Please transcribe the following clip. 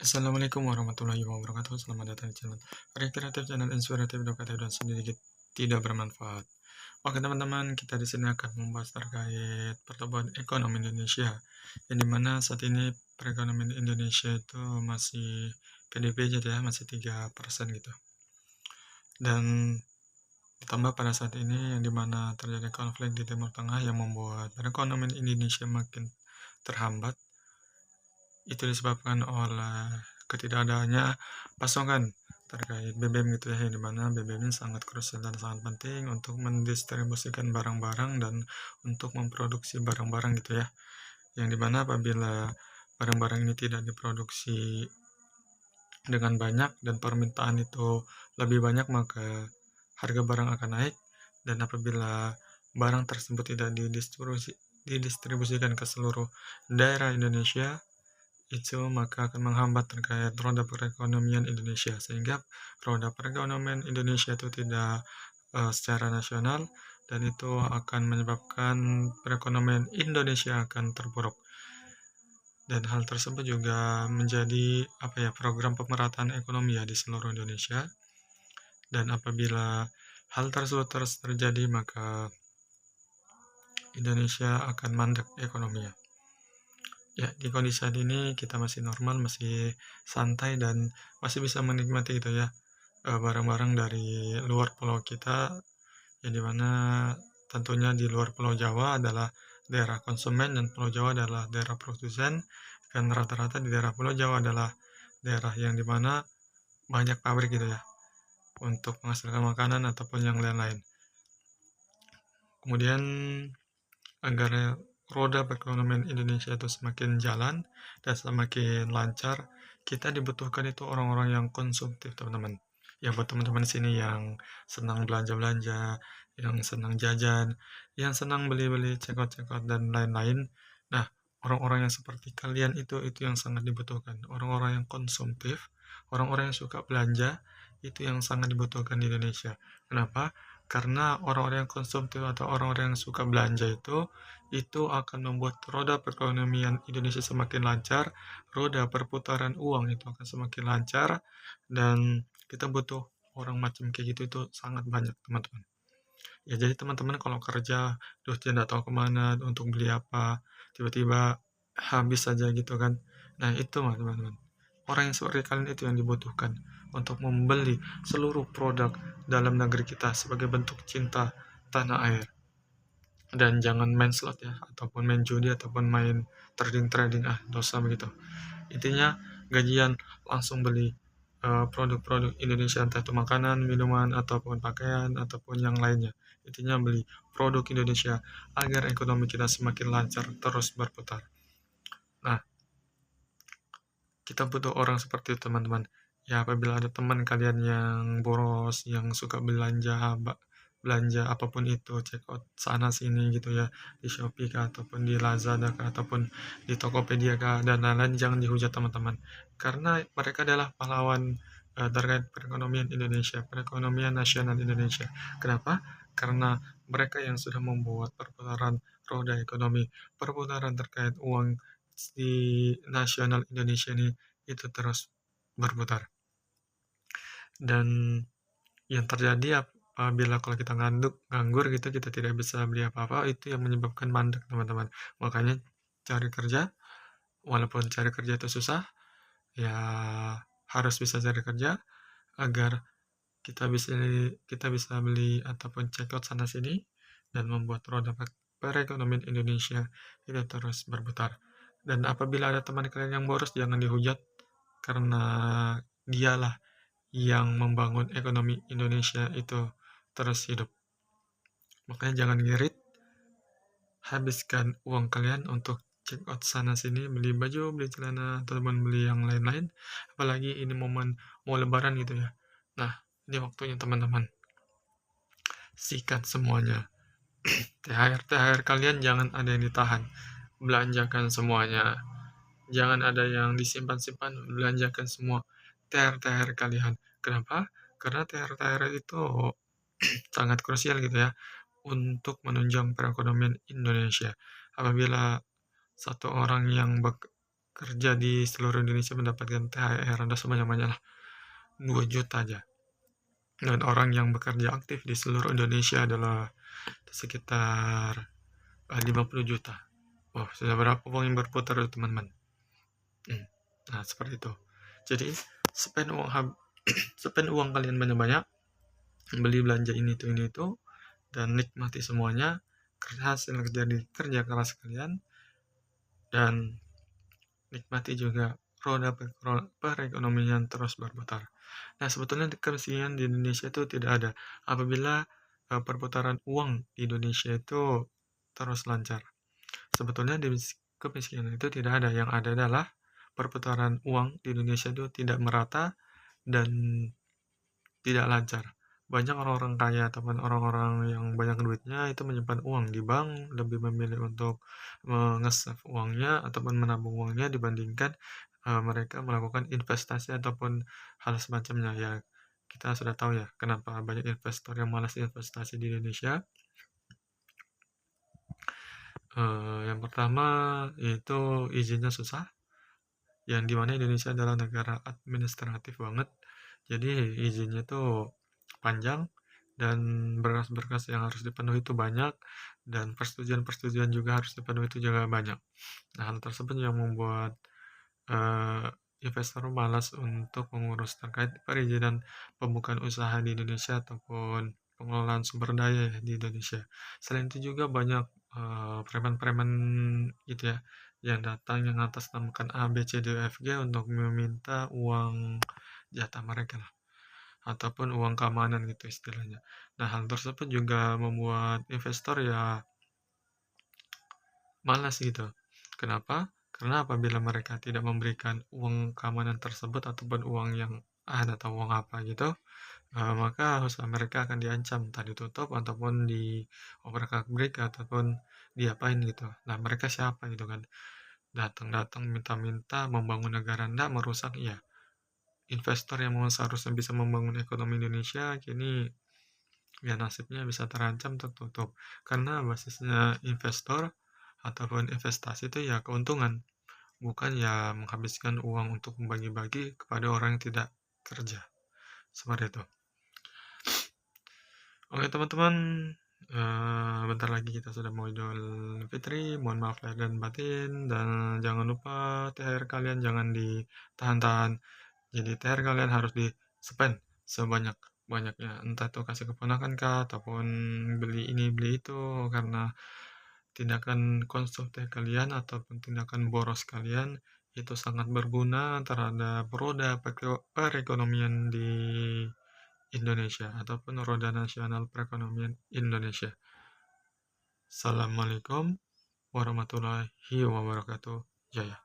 Assalamualaikum warahmatullahi wabarakatuh. Selamat datang di channel Rekreatif, channel inspiratif, edukatif, dan sedikit tidak bermanfaat. Oke teman-teman, kita di sini akan membahas terkait pertumbuhan ekonomi Indonesia, yang dimana saat ini perekonomian Indonesia itu masih PDB jadi ya, masih 3% gitu. Dan ditambah pada saat ini yang dimana terjadi konflik di Timur Tengah yang membuat perekonomian Indonesia makin terhambat. Itu disebabkan oleh ketidakadanya pasokan terkait BBM gitu ya, yang dimana BBM ini sangat krusial dan sangat penting untuk mendistribusikan barang-barang dan untuk memproduksi barang-barang gitu ya, yang dimana apabila barang-barang ini tidak diproduksi dengan banyak dan permintaan itu lebih banyak, maka harga barang akan naik, dan apabila barang tersebut tidak didistribusikan ke seluruh daerah Indonesia, itu maka akan menghambat terkait roda perekonomian Indonesia, sehingga roda perekonomian Indonesia itu tidak secara nasional, dan itu akan menyebabkan perekonomian Indonesia akan terpuruk. Dan hal tersebut juga menjadi program pemerataan ekonomi ya di seluruh Indonesia. Dan apabila hal tersebut terus terjadi, maka Indonesia akan mandek ekonominya. Ya, di kondisi saat ini kita masih normal, masih santai, dan masih bisa menikmati gitu ya, barang-barang dari luar pulau kita, yang dimana tentunya di luar Pulau Jawa adalah daerah konsumen dan Pulau Jawa adalah daerah produsen, dan rata-rata di daerah Pulau Jawa adalah daerah yang dimana banyak pabrik gitu ya, untuk menghasilkan makanan ataupun yang lain-lain. Kemudian agar roda perekonomian Indonesia itu semakin jalan dan semakin lancar, kita dibutuhkan itu orang-orang yang konsumtif, teman-teman. Ya, buat teman-teman sini yang senang belanja-belanja, yang senang jajan, yang senang beli-beli cekot-cekot dan lain-lain. Nah, orang-orang yang seperti kalian itu yang sangat dibutuhkan. Orang-orang yang konsumtif, orang-orang yang suka belanja, itu yang sangat dibutuhkan di Indonesia. Kenapa? Karena orang-orang yang konsumtif atau orang-orang yang suka belanja itu akan membuat roda perekonomian Indonesia semakin lancar, roda perputaran uang itu akan semakin lancar, dan kita butuh orang macam kayak gitu itu sangat banyak, teman-teman. Ya, jadi teman-teman kalau kerja, terus dia nggak tahu kemana untuk beli apa, tiba-tiba habis saja gitu kan. Nah, itu mah teman-teman. Orang yang seperti kalian itu yang dibutuhkan untuk membeli seluruh produk dalam negeri kita sebagai bentuk cinta tanah air. Dan jangan main slot ya, ataupun main judi, ataupun main trading, dosa begitu. Intinya gajian langsung beli produk-produk Indonesia, entah itu makanan, minuman, ataupun pakaian, ataupun yang lainnya. Intinya beli produk Indonesia agar ekonomi kita semakin lancar terus berputar. Nah, kita butuh orang seperti itu, teman-teman. Ya, apabila ada teman kalian yang boros, yang suka belanja apapun itu, check out sana sini gitu ya, di Shopee kah, ataupun di Lazada kah, ataupun di Tokopedia kah, dan lain-lain, jangan dihujat, teman-teman. Karena mereka adalah pahlawan terkait perekonomian Indonesia, perekonomian nasional Indonesia. Kenapa? Karena mereka yang sudah membuat perputaran roda ekonomi, perputaran terkait uang di nasional Indonesia ini itu terus berputar. Dan yang terjadi apabila kalau kita nganggur gitu, kita tidak bisa beli apa-apa, itu yang menyebabkan mandek, teman-teman. Makanya cari kerja, walaupun cari kerja itu susah, ya harus bisa cari kerja agar kita bisa beli ataupun check out sana sini, dan membuat roda perekonomian Indonesia itu terus berputar. Dan apabila ada teman kalian yang boros, jangan dihujat, karena dialah yang membangun ekonomi Indonesia itu terus hidup. Makanya jangan ngirit, habiskan uang kalian untuk check out sana sini, beli baju, beli celana, ataupun beli yang lain-lain. Apalagi ini momen mau lebaran gitu ya. Nah, ini waktunya teman-teman. Sikat semuanya. THR kalian jangan ada yang ditahan. Belanjakan semuanya. Jangan ada yang disimpan-simpan, belanjakan semua THR kalian. Kenapa? Karena THR itu sangat krusial gitu ya untuk menunjang perekonomian Indonesia. Apabila satu orang yang kerja di seluruh Indonesia mendapatkan THR Anda sebanyak-banyaknya lah, 2 juta aja. Dan orang yang bekerja aktif di seluruh Indonesia adalah sekitar 50 juta. Wow, sudah berapa uang yang berputar tuh teman-teman? Nah, seperti itu. Jadi, spend uang spend uang kalian banyak-banyak, beli belanja ini itu, dan nikmati semuanya, hasil kerja keras kalian, dan nikmati juga roda perekonomian terus berputar. Nah, sebetulnya kemiskinan di Indonesia itu tidak ada apabila perputaran uang di Indonesia itu terus lancar. Sebetulnya kemiskinan itu tidak ada, yang ada adalah perputaran uang di Indonesia itu tidak merata dan tidak lancar. Banyak orang-orang kaya ataupun orang-orang yang banyak duitnya itu menyimpan uang di bank, lebih memilih untuk nge-save uangnya ataupun menabung uangnya dibandingkan mereka melakukan investasi ataupun hal semacamnya. Ya, kita sudah tahu ya kenapa banyak investor yang malas investasi di Indonesia. Yang pertama yaitu izinnya susah, yang dimana Indonesia adalah negara administratif banget, jadi izinnya tuh panjang dan berkas-berkas yang harus dipenuhi itu banyak, dan persetujuan-persetujuan juga harus dipenuhi itu juga banyak. Nah, hal tersebut yang membuat uh, investor malas untuk mengurus terkait perizinan pembukaan usaha di Indonesia ataupun pengelolaan sumber daya di Indonesia. Selain itu juga banyak preman-preman gitu ya, yang datang yang atasnamakan A, B, C, D, E, F, G untuk meminta uang jatah mereka lah, ataupun uang keamanan gitu istilahnya. Nah, hal tersebut juga membuat investor ya malas gitu. Kenapa? Karena apabila mereka tidak memberikan uang keamanan tersebut ataupun uang yang ada atau uang apa gitu, maka usaha mereka akan diancam, entah ditutup ataupun diobrak-abrik ataupun diapain gitu. Nah, mereka siapa gitu kan? Datang-datang minta-minta membangun negara, enggak merusak, ya. Investor yang mau seharusnya bisa membangun ekonomi Indonesia kini ya nasibnya bisa terancam tertutup karena basisnya investor ataupun investasi itu ya keuntungan, bukan ya menghabiskan uang untuk membagi-bagi kepada orang yang tidak kerja. Seperti itu. Oke teman-teman, bentar lagi kita sudah mau Idul Fitri, mohon maaf lahir dan batin, dan jangan lupa THR kalian jangan ditahan-tahan. Jadi THR kalian harus di-spend sebanyak-banyaknya, entah itu kasih keponakan kah, ataupun beli ini beli itu, karena tindakan konsumtif kalian ataupun tindakan boros kalian itu sangat berguna terhadap roda perekonomian di Indonesia ataupun roda nasional perekonomian Indonesia. Assalamualaikum warahmatullahi wabarakatuh. Jaya.